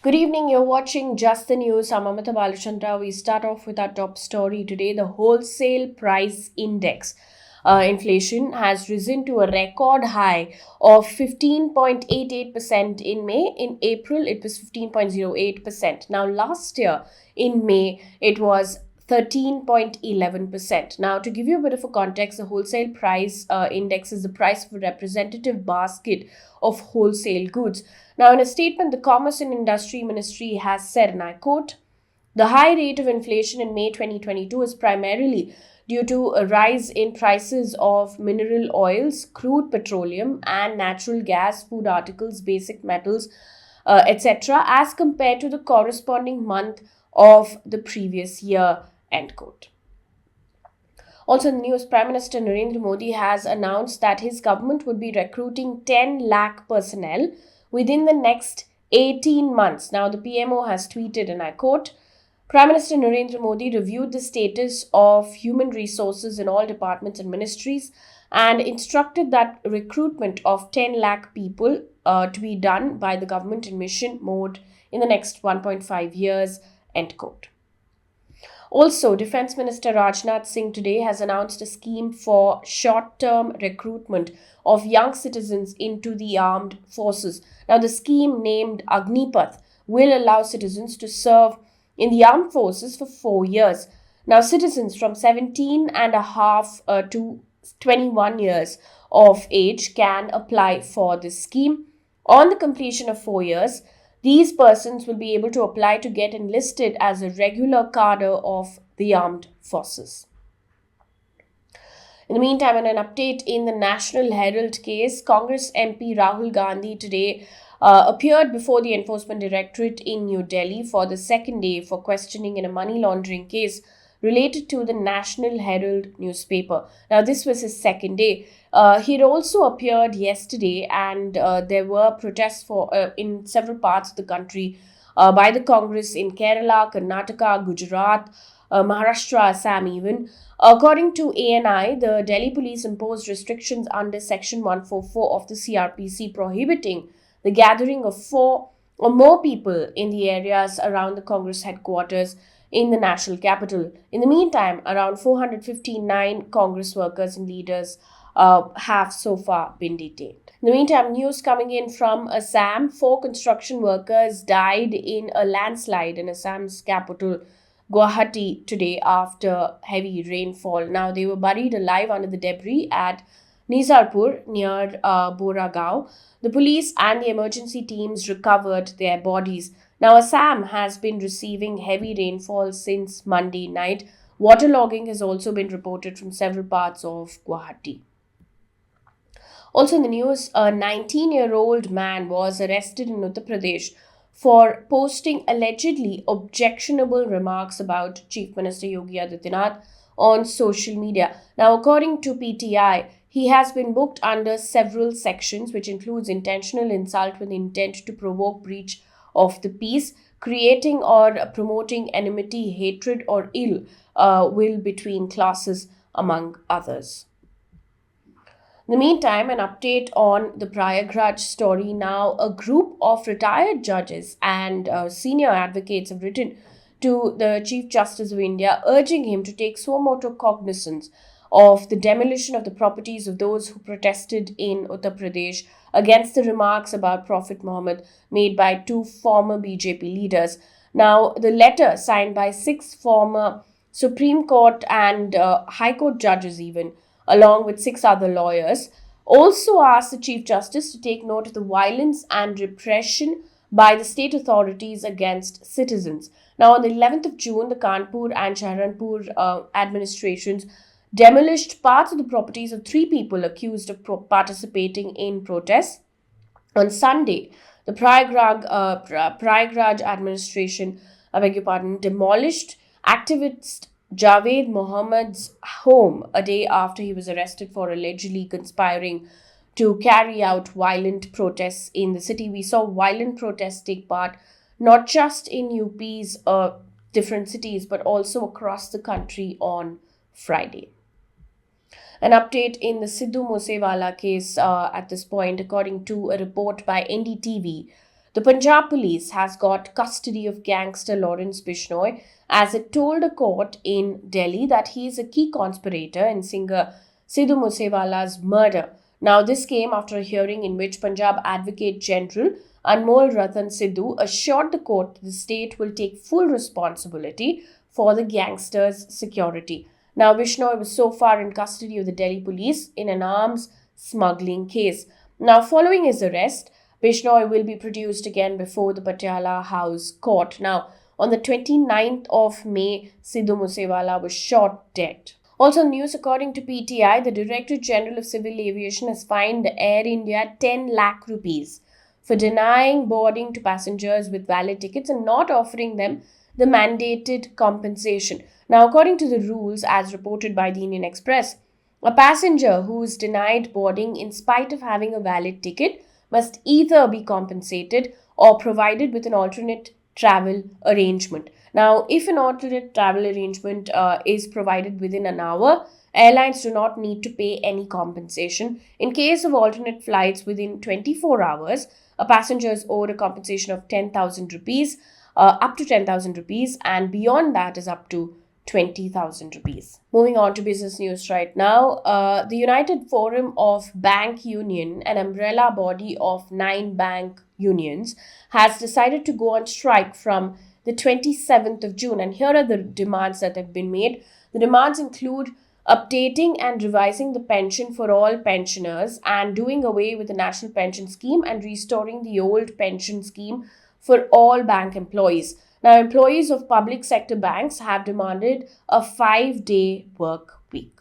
Good evening, you're watching Just the News. I'm Amita Balachandra. We start off with our top story today. The wholesale price index inflation has risen to a record high of 15.88% in May. In April, it was 15.08%. Now, last year in May, it was 13.11%. Now, to give you a bit of a context, the wholesale price index is the price of a representative basket of wholesale goods. Now, in a statement, the Commerce and Industry Ministry has said, and I quote, the high rate of inflation in May 2022 is primarily due to a rise in prices of mineral oils, crude petroleum, and natural gas, food articles, basic metals, etc., as compared to the corresponding month of the previous year, end quote. Also in the news, Prime Minister Narendra Modi has announced that his government would be recruiting 10 lakh personnel within the next 18 months. Now, the PMO has tweeted, and I quote, Prime Minister Narendra Modi reviewed the status of human resources in all departments and ministries and instructed that recruitment of 10 lakh people to be done by the government in mission mode in the next 1.5 years, end quote. Also, Defence Minister Rajnath Singh today has announced a scheme for short-term recruitment of young citizens into the armed forces. Now, the scheme, named Agnipath, will allow citizens to serve in the armed forces for 4 years. Now, citizens from 17 and a half to 21 years of age can apply for this scheme. On the completion of 4 years, these persons will be able to apply to get enlisted as a regular cadre of the armed forces. In the meantime, in an update in the National Herald case, Congress MP Rahul Gandhi today appeared before the Enforcement Directorate in New Delhi for the second day for questioning in a money laundering case related to the National Herald newspaper. Now, this was his second day. He had also appeared yesterday, and there were protests in several parts of the country by the Congress in Kerala, Karnataka, Gujarat, Maharashtra, Assam even. According to ANI, the Delhi police imposed restrictions under Section 144 of the CRPC prohibiting the gathering of 4 or more people in the areas around the Congress headquarters in the national capital. In the meantime, around 459 Congress workers and leaders have so far been detained. In the meantime, news coming in from Assam, 4 construction workers died in a landslide in Assam's capital, Guwahati, today after heavy rainfall. Now, they were buried alive under the debris at Nizarpur near Boragaon. The police and the emergency teams recovered their bodies. Now, Assam has been receiving heavy rainfall since Monday night. Waterlogging has also been reported from several parts of Guwahati. Also in the news, a 19-year-old man was arrested in Uttar Pradesh for posting allegedly objectionable remarks about Chief Minister Yogi Adityanath on social media. Now, according to PTI, he has been booked under several sections, which includes intentional insult with intent to provoke breach of the peace, creating or promoting enmity, hatred, or ill will between classes, among others. In the meantime, an update on the Prayagraj story. Now, a group of retired judges and senior advocates have written to the Chief Justice of India, urging him to take suo motu cognizance of the demolition of the properties of those who protested in Uttar Pradesh against the remarks about Prophet Muhammad made by 2 former BJP leaders. Now, the letter signed by 6 former Supreme Court and High Court judges even, along with 6 other lawyers, also asked the Chief Justice to take note of the violence and repression by the state authorities against citizens. Now, on the 11th of June, the Kanpur and Saharanpur administrations demolished parts of the properties of 3 people accused of participating in protests. On Sunday, the Prayagraj administration, demolished activist Javed Mohammad's home a day after he was arrested for allegedly conspiring to carry out violent protests in the city. We saw violent protests take part not just in UP's different cities, but also across the country on Friday. An update in the Sidhu Moose Wala case at this point, according to a report by NDTV, the Punjab Police has got custody of Gangster Lawrence Bishnoi as it told a court in Delhi that he is a key conspirator in singer Sidhu Moose Wala's murder. Now, this came after a hearing in which Punjab Advocate General Anmol Ratan Sidhu assured the court the state will take full responsibility for the gangster's security. Now, Bishnoi was so far in custody of the Delhi police in an arms smuggling case. Now, following his arrest, Bishnoi will be produced again before the Patiala House Court. Now, on the 29th of May, Sidhu Moose Wala was shot dead. Also, news according to PTI, the Director General of Civil Aviation has fined Air India 10 lakh rupees for denying boarding to passengers with valid tickets and not offering them the mandated compensation. Now, according to the rules as reported by the Indian Express, a passenger who is denied boarding in spite of having a valid ticket must either be compensated or provided with an alternate travel arrangement. Now, if an alternate travel arrangement is provided within an hour, airlines do not need to pay any compensation. In case of alternate flights within 24 hours, a passenger is owed a compensation of 10,000 rupees, up to 10,000 rupees, and beyond that is up to 20,000 rupees. Moving on to business news right now, the United Forum of Bank Union, an umbrella body of 9 bank unions, has decided to go on strike from the 27th of June. And here are the demands that have been made. The demands include updating and revising the pension for all pensioners and doing away with the national pension scheme and restoring the old pension scheme for all bank employees. Now, employees of public sector banks have demanded a 5-day work week.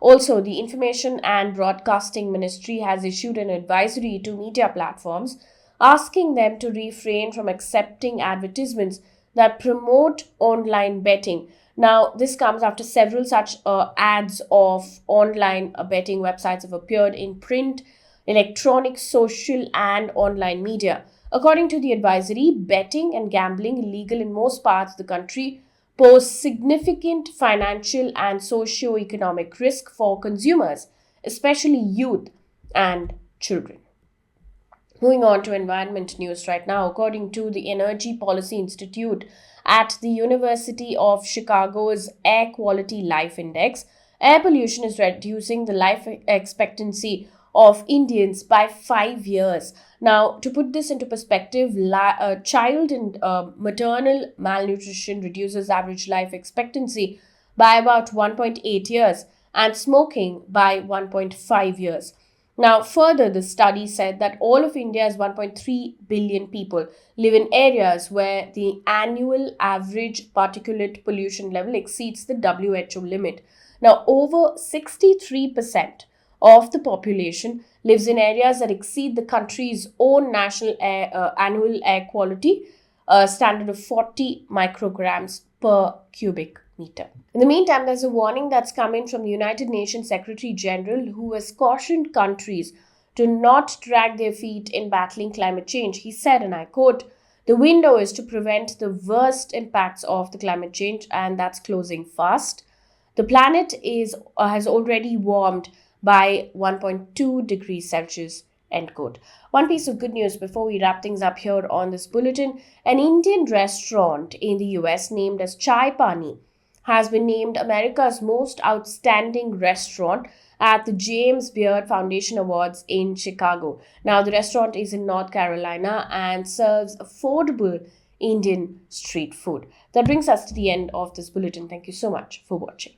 Also, the Information and Broadcasting Ministry has issued an advisory to media platforms asking them to refrain from accepting advertisements that promote online betting. Now, this comes after several such ads of online betting websites have appeared in print, electronic, social, and online media. According to the advisory, betting and gambling, illegal in most parts of the country, pose significant financial and socio-economic risk for consumers, especially youth and children. Moving on to environment news right now, according to the Energy Policy Institute at the University of Chicago's Air Quality Life Index, air pollution is reducing the life expectancy of Indians by 5 years. Now, to put this into perspective, child and maternal malnutrition reduces average life expectancy by about 1.8 years and smoking by 1.5 years. Now, further, the study said that all of India's 1.3 billion people live in areas where the annual average particulate pollution level exceeds the WHO limit. Now, over 63% of the population lives in areas that exceed the country's own national annual air quality standard of 40 micrograms per cubic meter. In the meantime, there's a warning that's coming from the United Nations Secretary General, who has cautioned countries to not drag their feet in battling climate change. He said, and I quote, "The window is to prevent the worst impacts of the climate change, and that's closing fast. The planet has already warmed by 1.2 degrees Celsius." End quote. One piece of good news before we wrap things up here on this bulletin: an Indian restaurant in the US named as Pani has been named America's most outstanding restaurant at the James Beard Foundation Awards in Chicago. Now, the restaurant is in North Carolina and serves affordable Indian street food. That brings us to the end of this bulletin. Thank you so much for watching.